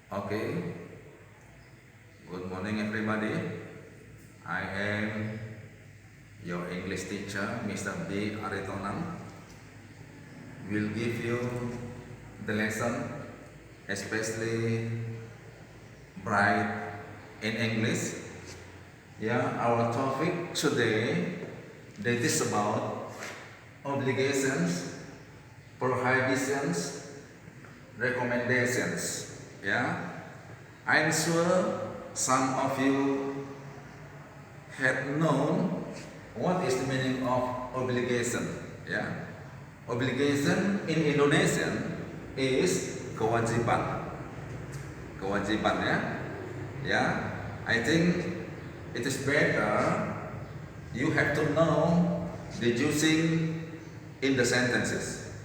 Okay, good morning everybody. I am your English teacher, Mr. B. Aritonang. Will give you the lesson, especially bright in English. Yeah, our topic today that is about obligations, prohibitions, recommendations. Yeah, I'm sure some of you have known what is the meaning of obligation. Yeah, obligation in Indonesian is kewajiban. Kewajiban ya. Yeah, I think it is better you have to know the using in the sentences.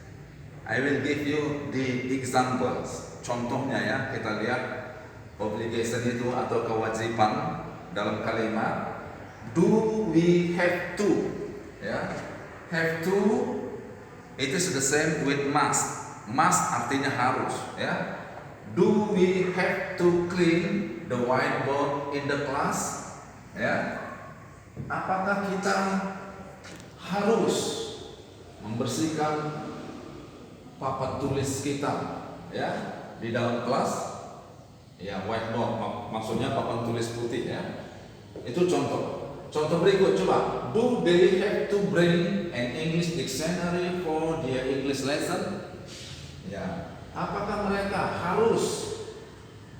I will give you the examples. Contohnya ya, kita lihat obligation itu atau kewajiban dalam kalimat do we have to. Ya, have to it is the same with must. Must artinya harus. Ya, do we have to clean the whiteboard in the class? Ya, apakah kita harus membersihkan papan tulis kita ya di dalam kelas? Ya, whiteboard maksudnya papan tulis putih ya. Itu contoh. Contoh berikut coba. Do they have to bring an English dictionary for their English lesson? Ya, apakah mereka harus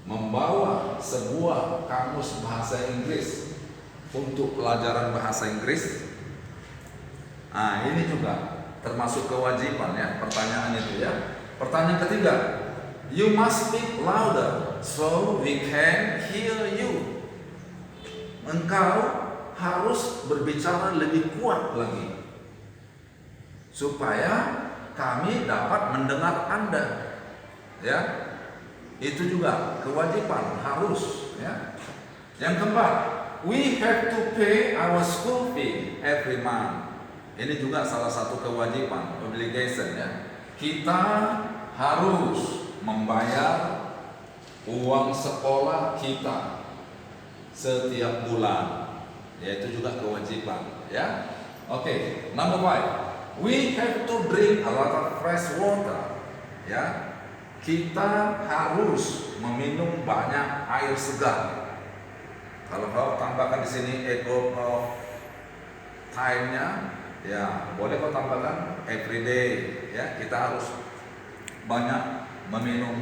membawa sebuah kamus bahasa Inggris untuk pelajaran bahasa Inggris? Nah, ini juga termasuk kewajiban ya, pertanyaan itu ya. Pertanyaan ketiga, you must speak louder so we can hear you. Engkau harus berbicara lebih kuat lagi supaya kami dapat mendengar Anda. Ya, itu juga kewajiban, harus ya. Yang keempat, we have to pay our school fee every month. Ini juga salah satu kewajiban, obligation ya. Kita harus membayar uang sekolah kita setiap bulan. Ya, itu juga kewajiban ya. Oke, number 5. We have to drink a lot of fresh water. Ya. Kita harus meminum banyak air segar. Kalau kau tambahkan di sini ego of time-nya, ya boleh kau tambahkan every day ya. Kita harus banyak meminum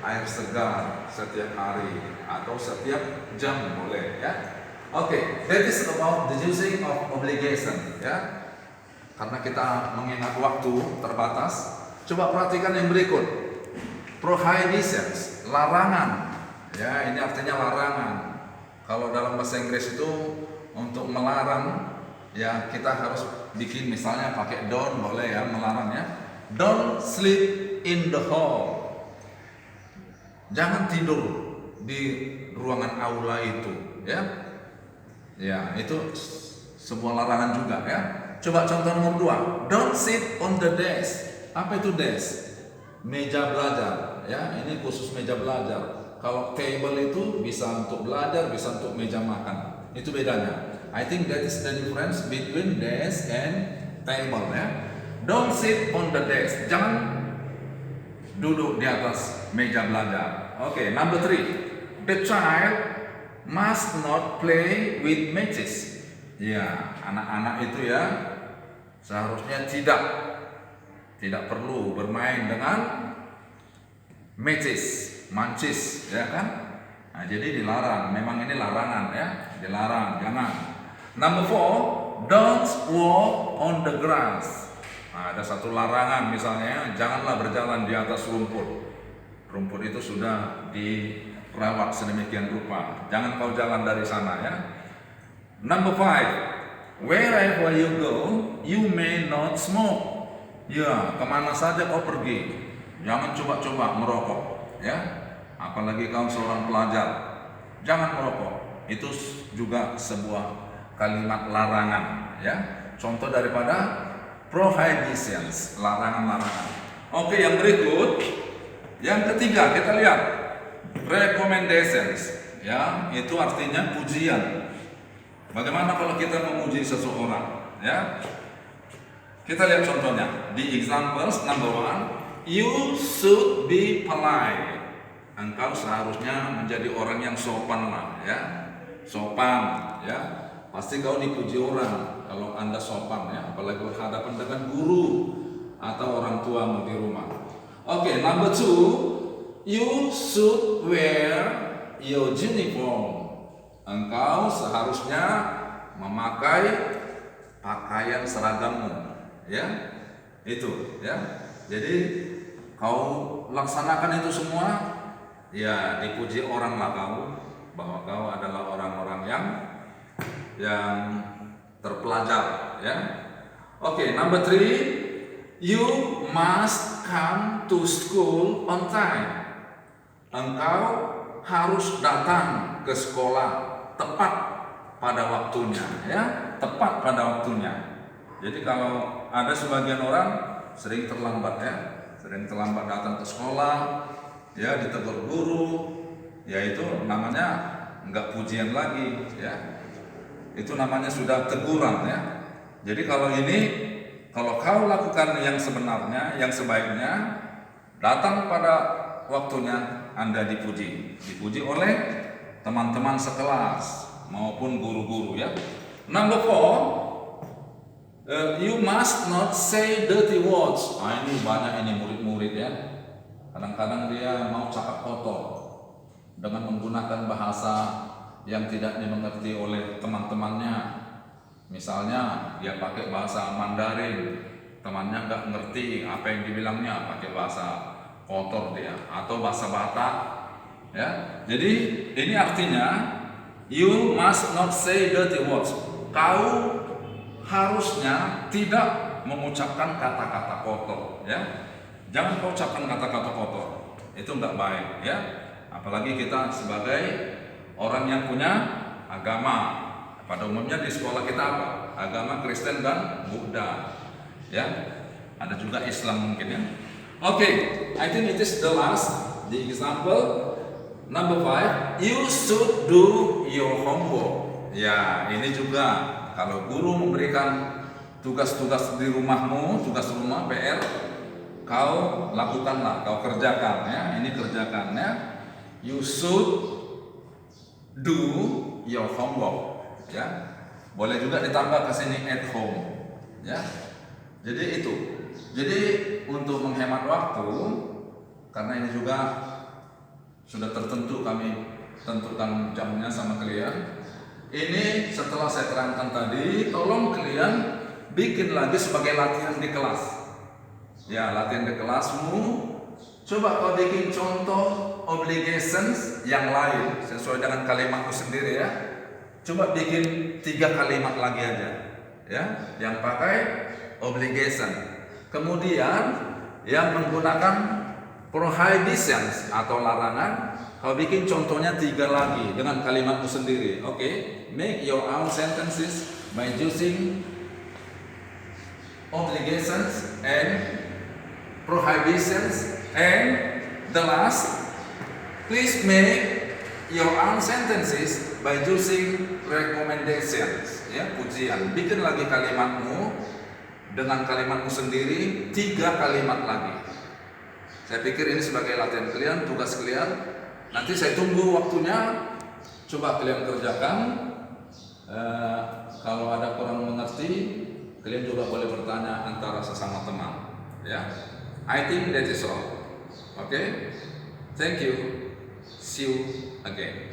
air segar setiap hari atau setiap jam boleh ya. Oke, that is about the using of obligation ya. Karena kita mengingat waktu terbatas, coba perhatikan yang berikut. Prohibitions, larangan. Ya, ini artinya larangan. Kalau dalam bahasa Inggris itu untuk melarang, ya kita harus bikin misalnya pakai don't, boleh ya melarang ya. Don't sleep in the hall. Jangan tidur di ruangan aula itu, ya. Ya, itu sebuah larangan juga ya. Coba contoh nomor 2. Don't sit on the desk. Apa itu desk? Meja belajar, ya. Ini khusus meja belajar. Kalau table itu bisa untuk belajar, bisa untuk meja makan. Itu bedanya. I think that is the difference between desk and table ya. Don't sit on the desk. Jangan duduk di atas meja belajar. Oke, number 3. The child must not play with matches. Ya, anak-anak itu ya seharusnya tidak perlu bermain dengan matches, mancis, ya kan? Nah, jadi dilarang. Memang ini larangan ya, dilarang, jangan. Number 4, don't walk on the grass. Nah, ada satu larangan misalnya, janganlah berjalan di atas rumput. Rumput itu sudah dirawat sedemikian rupa. Jangan kau jalan dari sana ya. Number 5, wherever you go, you may not smoke. Ya, kemana saja kau pergi, jangan coba-coba merokok ya. Apalagi kau seorang pelajar, jangan merokok. Itu juga sebuah kalimat larangan ya. Contoh daripada prohibitions, larangan-larangan. Oke, yang berikut, yang ketiga kita lihat recommendations, ya, itu artinya pujian. Bagaimana kalau kita memuji seseorang, ya? Kita lihat contohnya di examples number 1, you should be polite. Engkau seharusnya menjadi orang yang sopan lah, ya, sopan, ya. Pasti kau dipuji orang kalau Anda sopan, ya, apalagi berhadapan dengan guru atau orang tuamu di rumah. Oke, number 2, you should wear your uniform. Engkau seharusnya memakai pakaian seragammu, ya, itu, ya. Jadi kau laksanakan itu semua, ya, dipuji orang lah kau, bahwa kau adalah orang-orang yang terpelajar, ya. Oke, number 3, you must come to school on time. Engkau harus datang ke sekolah tepat pada waktunya, ya, tepat pada waktunya. Jadi kalau ada sebagian orang sering terlambat, ya, sering terlambat datang ke sekolah, ya, ditegur guru, ya, itu namanya enggak pujian lagi, ya, itu namanya sudah teguran, ya. Jadi kalau kau lakukan yang sebenarnya, yang sebaiknya, datang pada waktunya, Anda dipuji oleh teman-teman sekelas maupun guru-guru, ya. Number 4, you must not say dirty words. Ini banyak ini murid-murid, ya. Kadang-kadang dia mau cakap kotor dengan menggunakan bahasa yang tidak dimengerti oleh teman-temannya. Misalnya dia pakai bahasa Mandarin, temannya nggak ngerti apa yang dibilangnya, pakai bahasa kotor dia, atau bahasa Batak, ya. Jadi ini artinya you must not say dirty words. Kau harusnya tidak mengucapkan kata-kata kotor, ya. Jangan kau ucapkan kata-kata kotor, itu nggak baik, ya. Apalagi kita sebagai orang yang punya agama. Pada umumnya di sekolah kita apa? Agama Kristen dan Buddha, ya. Ada juga Islam mungkin, ya. Oke, I think it is the last, the example number 5, you should do your homework. Ya, ini juga kalau guru memberikan tugas-tugas di rumahmu, tugas rumah PR, kau lakukanlah, kau kerjakan, ya. Ini kerjakan, ya. You should do your homework, ya. Boleh juga ditambah ke sini at home, ya. Jadi itu. Jadi untuk menghemat waktu, karena ini juga sudah tertentu, kami tentukan jamnya sama kalian. Ini setelah saya terangkan tadi, tolong kalian bikin lagi sebagai latihan di kelas. Ya, latihan di kelasmu. Coba kau bikin contoh obligations yang lain sesuai dengan kalimatmu sendiri, ya. Coba bikin 3 kalimat lagi aja, ya, yang pakai obligation. Kemudian yang menggunakan prohibitions atau larangan, kau bikin contohnya 3 lagi dengan kalimatmu sendiri. Oke, make your own sentences by using obligations and prohibitions. And the last, please make your own sentences by using recommendations, ya, pujian. Bikin lagi kalimatmu dengan kalimatmu sendiri, 3 kalimat lagi. Saya pikir ini sebagai latihan kalian, tugas kalian. Nanti saya tunggu waktunya. Coba kalian kerjakan. Kalau ada kurang mengerti, kalian juga boleh bertanya antara sesama teman, ya. I think that is all. Okay? Thank you. See you again.